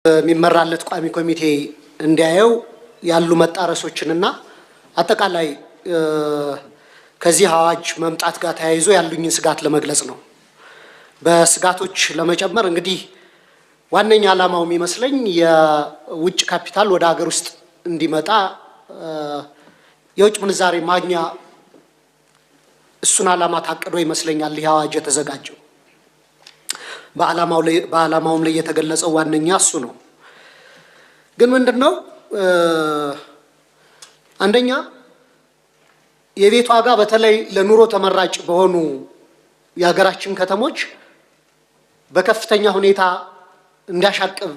የሚመራለት ቋሚ ኮሚቴ እንዲያየው ያሉ መጣረሶችንና አጠቃላይ ከዚህ አዋጅ መምጣት ጋር ተያይዞ ያሉኝን ስጋት ለመግለጽ ነው። በስጋቶች ለመጨመር እንግዲህ ዋነኛ ዓላማው የሚመስለኝ የውጭ ካፒታል ወደ ሀገር ውስጥ እንዲመጣ የውጭ ምንዛሬ ማግኛ እሱን ዓላማ ታቅዶ ይመስለኛል ይህ አዋጅ የተዘጋጀው። በዓላማውም ላይ የተገለጸው ዋነኛ እሱ ነው። ግን ምንድነው አንደኛ የቤት ዋጋ በተለይ ለኑሮ ተመራጭ በሆኑ የሀገራችን ከተሞች በከፍተኛ ሁኔታ እንዲያሻቅብ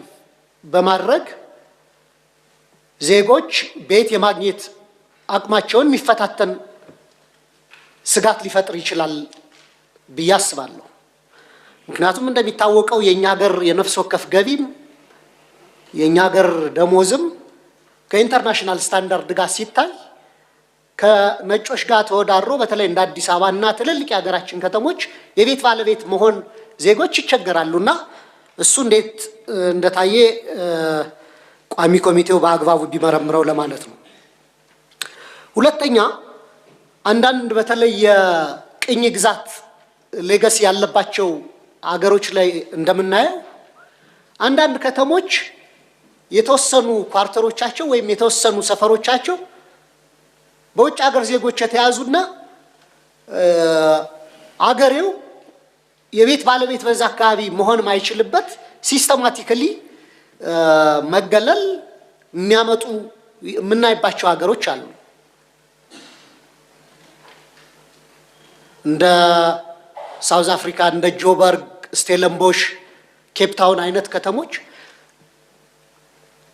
በማድረግ ዜጎች ቤት የማግኘት አቅማቸውን የሚፈታተን ስጋት ሊፈጥር ይችላል ብዬ አስባለሁ። ምክንያቱም እንደሚታወቀው የኛ ሀገር የነፍስ ወከፍ ገቢም የኛ ሀገር ደሞዝም ከኢንተርናሽናል ስታንዳርድ ጋር ሲታይ ከነጮች ጋር ተወዳድሮ በተለይ እንደ አዲስ አበባ እና ትልልቅ የሀገራችን ከተሞች የቤት ባለቤት መሆን ዜጎች ይቸገራሉና እሱ እንዴት እንደታየ ቋሚ ኮሚቴው በአግባቡ ቢመረምረው ለማለት ነው። ሁለተኛ አንዳንድ በተለይ የቅኝ ግዛት ሌጋሲ ያለባቸው አገሮች ላይ እንደምናየው አንዳንድ ከተሞች የተወሰኑ ኳርተሮቻቸው ወይም የተወሰኑ ሰፈሮቻቸው በውጭ ሀገር ዜጎች የተያዙና አገሬው የቤት ባለቤት በዛ አካባቢ መሆን ማይችልበት ሲስተማቲካሊ መገለል የሚያመጡ የምናይባቸው ሀገሮች አሉ። እንደ ሳውዝ አፍሪካ እንደ ጆበርግ፣ ስቴለንቦሽ፣ ኬፕ ታውን አይነት ከተሞች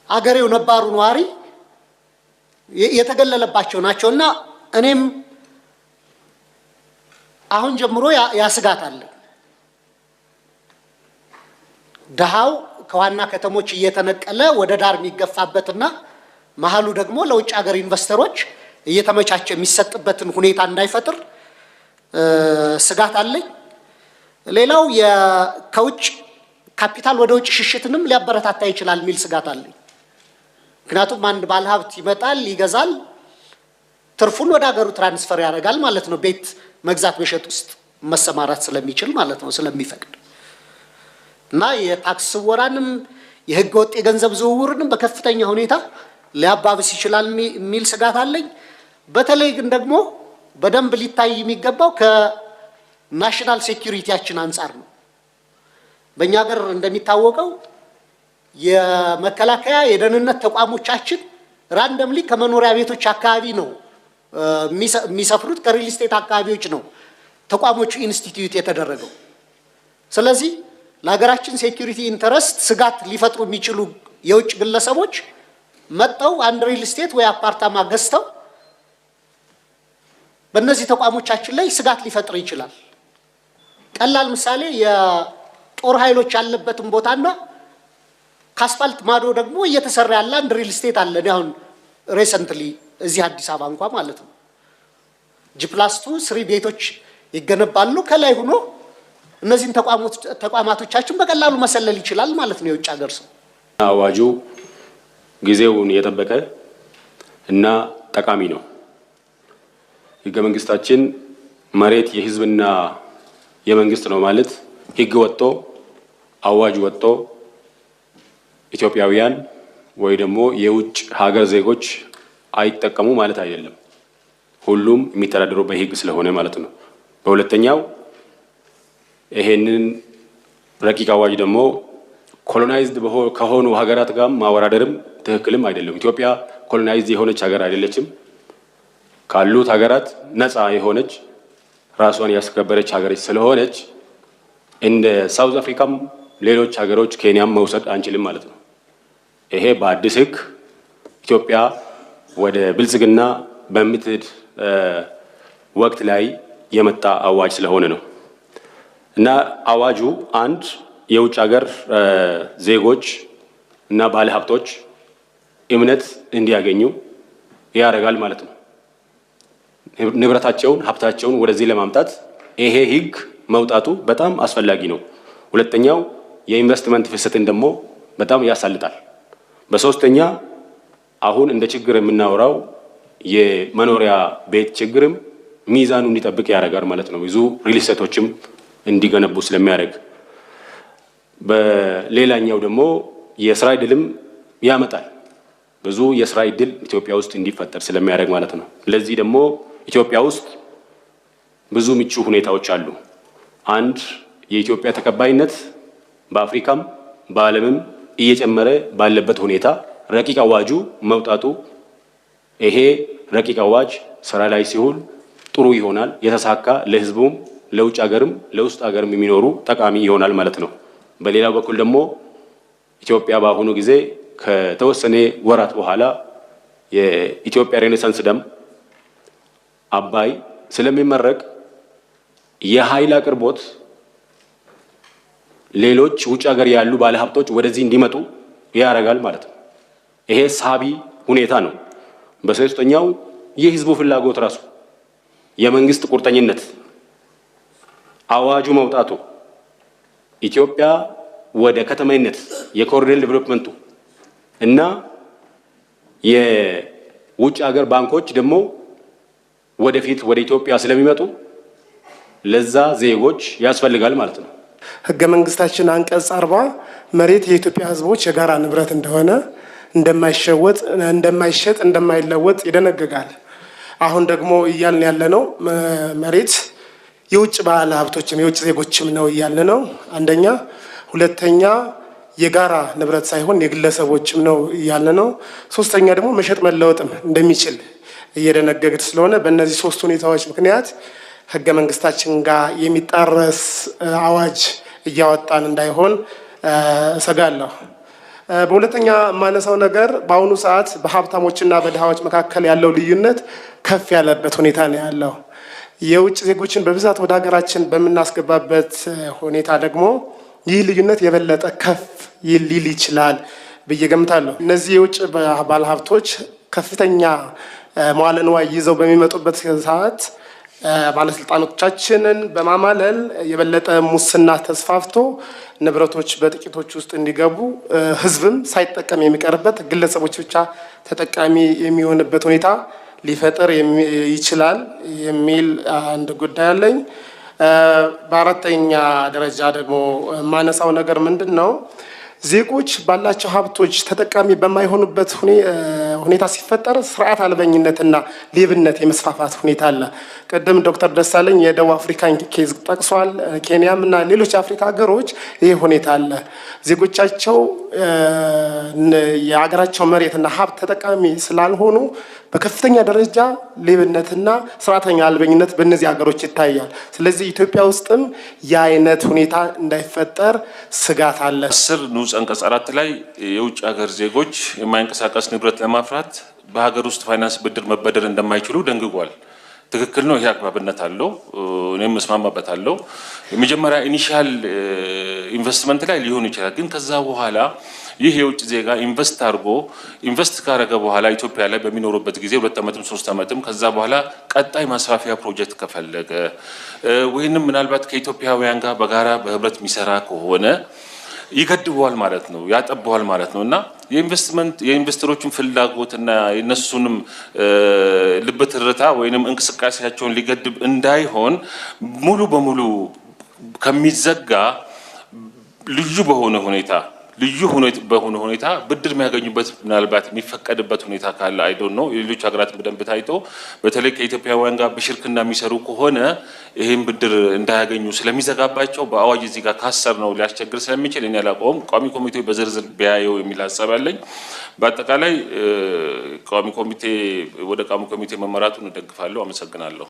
አገሬው ነባሩ ነዋሪ የተገለለባቸው ናቸውና እኔም አሁን ጀምሮ ያስጋት አለ። ደሃው ከዋና ከተሞች እየተነቀለ ወደ ዳር የሚገፋበትና መሀሉ ደግሞ ለውጭ ሀገር ኢንቨስተሮች እየተመቻቸ የሚሰጥበትን ሁኔታ እንዳይፈጥር ስጋት አለኝ። ሌላው ከውጭ ካፒታል ወደ ውጭ ሽሽትንም ሊያበረታታ ይችላል የሚል ስጋት አለኝ። ምክንያቱም አንድ ባለሀብት ይመጣል፣ ይገዛል፣ ትርፉን ወደ ሀገሩ ትራንስፈር ያደርጋል ማለት ነው። ቤት መግዛት መሸጥ ውስጥ መሰማራት ስለሚችል ማለት ነው፣ ስለሚፈቅድ እና የታክስ ስወራንም የህገ ወጥ የገንዘብ ዝውውርንም በከፍተኛ ሁኔታ ሊያባብስ ይችላል የሚል ስጋት አለኝ። በተለይ ግን ደግሞ በደንብ ሊታይ የሚገባው ከናሽናል ሴኩሪቲያችን አንጻር ነው። በእኛ ሀገር እንደሚታወቀው የመከላከያ የደህንነት ተቋሞቻችን ራንደምሊ ከመኖሪያ ቤቶች አካባቢ ነው የሚሰፍሩት፣ ከሪል ስቴት አካባቢዎች ነው ተቋሞቹ ኢንስቲትዩት የተደረገው። ስለዚህ ለሀገራችን ሴኩሪቲ ኢንተረስት ስጋት ሊፈጥሩ የሚችሉ የውጭ ግለሰቦች መጥተው አንድ ሪል ስቴት ወይ አፓርታማ ገዝተው በእነዚህ ተቋሞቻችን ላይ ስጋት ሊፈጥር ይችላል። ቀላል ምሳሌ የጦር ኃይሎች ያለበትን ቦታና ከአስፋልት ማዶ ደግሞ እየተሰራ ያለ አንድ ሪል ስቴት አለ። አሁን ሬሰንትሊ እዚህ አዲስ አበባ እንኳን ማለት ነው ጂ+2 3 ቤቶች ይገነባሉ። ከላይ ሆኖ እነዚህን ተቋማቶቻችን በቀላሉ መሰለል ይችላል ማለት ነው የውጭ ሀገር ሰው። አዋጁ ጊዜውን የጠበቀ እና ጠቃሚ ነው። ህገ መንግስታችን መሬት የህዝብና የመንግስት ነው ማለት ህግ ወጥቶ አዋጅ ወጥቶ ኢትዮጵያውያን ወይ ደግሞ የውጭ ሀገር ዜጎች አይጠቀሙ ማለት አይደለም። ሁሉም የሚተዳደረው በህግ ስለሆነ ማለት ነው። በሁለተኛው ይሄንን ረቂቅ አዋጅ ደግሞ ኮሎናይዝድ ከሆኑ ሀገራት ጋር ማወዳደርም ትክክልም አይደለም። ኢትዮጵያ ኮሎናይዝድ የሆነች ሀገር አይደለችም። ካሉት ሀገራት ነፃ የሆነች ራሷን ያስከበረች ሀገር ስለሆነች እንደ ሳውዝ አፍሪካም ሌሎች ሀገሮች ኬንያም መውሰድ አንችልም ማለት ነው። ይሄ በአዲስ ህግ ኢትዮጵያ ወደ ብልጽግና በምትሄድ ወቅት ላይ የመጣ አዋጅ ስለሆነ ነው እና አዋጁ አንድ የውጭ ሀገር ዜጎች እና ባለሀብቶች እምነት እንዲያገኙ ያደርጋል ማለት ነው። ንብረታቸውን ሀብታቸውን ወደዚህ ለማምጣት ይሄ ህግ መውጣቱ በጣም አስፈላጊ ነው። ሁለተኛው የኢንቨስትመንት ፍሰትን ደግሞ በጣም ያሳልጣል። በሶስተኛ አሁን እንደ ችግር የምናወራው የመኖሪያ ቤት ችግርም ሚዛኑ እንዲጠብቅ ያደርጋል ማለት ነው። ብዙ ሪል ስቴቶችም እንዲገነቡ ስለሚያደርግ፣ በሌላኛው ደግሞ የስራ ዕድልም ያመጣል። ብዙ የስራ ዕድል ኢትዮጵያ ውስጥ እንዲፈጠር ስለሚያደርግ ማለት ነው። ለዚህ ደግሞ ኢትዮጵያ ውስጥ ብዙ ምቹ ሁኔታዎች አሉ። አንድ የኢትዮጵያ ተቀባይነት በአፍሪካም በዓለምም እየጨመረ ባለበት ሁኔታ ረቂቅ አዋጁ መውጣቱ፣ ይሄ ረቂቅ አዋጅ ስራ ላይ ሲውል ጥሩ ይሆናል፣ የተሳካ ለህዝቡም፣ ለውጭ ሀገርም ለውስጥ ሀገርም የሚኖሩ ጠቃሚ ይሆናል ማለት ነው። በሌላው በኩል ደግሞ ኢትዮጵያ በአሁኑ ጊዜ ከተወሰነ ወራት በኋላ የኢትዮጵያ ሬኔሳንስ ደም አባይ ስለሚመረቅ የኃይል አቅርቦት ሌሎች ውጭ ሀገር ያሉ ባለሀብቶች ወደዚህ እንዲመጡ ያደርጋል ማለት ነው። ይሄ ሳቢ ሁኔታ ነው። በሶስተኛው የህዝቡ ፍላጎት ራሱ የመንግስት ቁርጠኝነት አዋጁ መውጣቱ ኢትዮጵያ ወደ ከተማይነት የኮሪደር ዴቨሎፕመንቱ እና የውጭ ሀገር ባንኮች ደግሞ ወደፊት ወደ ኢትዮጵያ ስለሚመጡ ለዛ ዜጎች ያስፈልጋል ማለት ነው። ህገ መንግስታችን አንቀጽ 40 መሬት የኢትዮጵያ ህዝቦች የጋራ ንብረት እንደሆነ እንደማይሸጥ እንደማይለወጥ ይደነግጋል። አሁን ደግሞ እያልን ያለነው መሬት የውጭ ባለ ሀብቶችም የውጭ ዜጎችም ነው እያልን ነው። አንደኛ። ሁለተኛ የጋራ ንብረት ሳይሆን የግለሰቦችም ነው እያልን ነው። ሶስተኛ ደግሞ መሸጥ መለወጥም እንደሚችል እየደነገግን ስለሆነ በእነዚህ ሶስት ሁኔታዎች ምክንያት ህገ መንግስታችን ጋር የሚጣረስ አዋጅ እያወጣን እንዳይሆን እሰጋለሁ። በሁለተኛ የማነሳው ነገር በአሁኑ ሰዓት በሀብታሞችና በድሃዎች መካከል ያለው ልዩነት ከፍ ያለበት ሁኔታ ነው ያለው። የውጭ ዜጎችን በብዛት ወደ ሀገራችን በምናስገባበት ሁኔታ ደግሞ ይህ ልዩነት የበለጠ ከፍ ሊል ይችላል ብዬ ገምታለሁ። እነዚህ የውጭ ባለሀብቶች ከፍተኛ መዋለ ንዋይ ይዘው በሚመጡበት ሰዓት ባለስልጣኖቻችንን በማማለል የበለጠ ሙስና ተስፋፍቶ ንብረቶች በጥቂቶች ውስጥ እንዲገቡ ህዝብም ሳይጠቀም የሚቀርበት ግለሰቦች ብቻ ተጠቃሚ የሚሆንበት ሁኔታ ሊፈጠር ይችላል የሚል አንድ ጉዳይ አለኝ። በአራተኛ ደረጃ ደግሞ የማነሳው ነገር ምንድን ነው? ዜጎች ባላቸው ሀብቶች ተጠቃሚ በማይሆኑበት ሁኔታ ሲፈጠር ስርዓት አልበኝነትና ሌብነት የመስፋፋት ሁኔታ አለ። ቅድም ዶክተር ደሳለኝ የደቡብ አፍሪካን ኬዝ ጠቅሷል። ኬንያም እና ሌሎች የአፍሪካ ሀገሮች ይህ ሁኔታ አለ። ዜጎቻቸው የሀገራቸው መሬትና ሀብት ተጠቃሚ ስላልሆኑ በከፍተኛ ደረጃ ሌብነትና ስርዓተኛ አልበኝነት በእነዚህ ሀገሮች ይታያል። ስለዚህ ኢትዮጵያ ውስጥም የአይነት ሁኔታ እንዳይፈጠር ስጋት አለ። 10 ንዑስ አንቀጽ 4 ላይ የውጭ ሀገር ዜጎች የማይንቀሳቀስ ንብረት ለማፍራት በሀገር ውስጥ ፋይናንስ ብድር መበደር እንደማይችሉ ደንግጓል። ትክክል ነው። ይሄ አግባብነት አለው። እኔም መስማማበታለሁ። የመጀመሪያ ኢኒሻል ኢንቨስትመንት ላይ ሊሆን ይችላል። ግን ከዛ በኋላ ይህ የውጭ ዜጋ ኢንቨስት ካረገ በኋላ ኢትዮጵያ ላይ በሚኖሩበት ጊዜ 2 ዓመትም 3 ዓመትም ከዛ በኋላ ቀጣይ ማስፋፊያ ፕሮጀክት ከፈለገ ወይንም ምናልባት ከኢትዮጵያውያን ጋር በጋራ በህብረት የሚሰራ ከሆነ ይገድበዋል ማለት ነው፣ ያጠበዋል ማለት ነው። እና የኢንቨስተሮችን ፍላጎትና የነሱንም ልብ ትርታ ወይንም እንቅስቃሴያቸውን ሊገድብ እንዳይሆን ሙሉ በሙሉ ከሚዘጋ ልዩ በሆነ ሁኔታ ብድር የሚያገኙበት ምናልባት የሚፈቀድበት ሁኔታ ካለ አይዶን ነው። የሌሎች ሀገራት በደንብ ታይቶ በተለይ ከኢትዮጵያውያን ጋር በሽርክና የሚሰሩ ከሆነ ይህን ብድር እንዳያገኙ ስለሚዘጋባቸው በአዋጅ እዚህ ጋር ካሰር ነው ሊያስቸግር ስለሚችል እኔ አላውቀውም። ቋሚ ኮሚቴው በዝርዝር ቢያየው የሚል ሀሳብ አለኝ። በአጠቃላይ ወደ ቋሚ ኮሚቴ መመራቱን እደግፋለሁ። አመሰግናለሁ።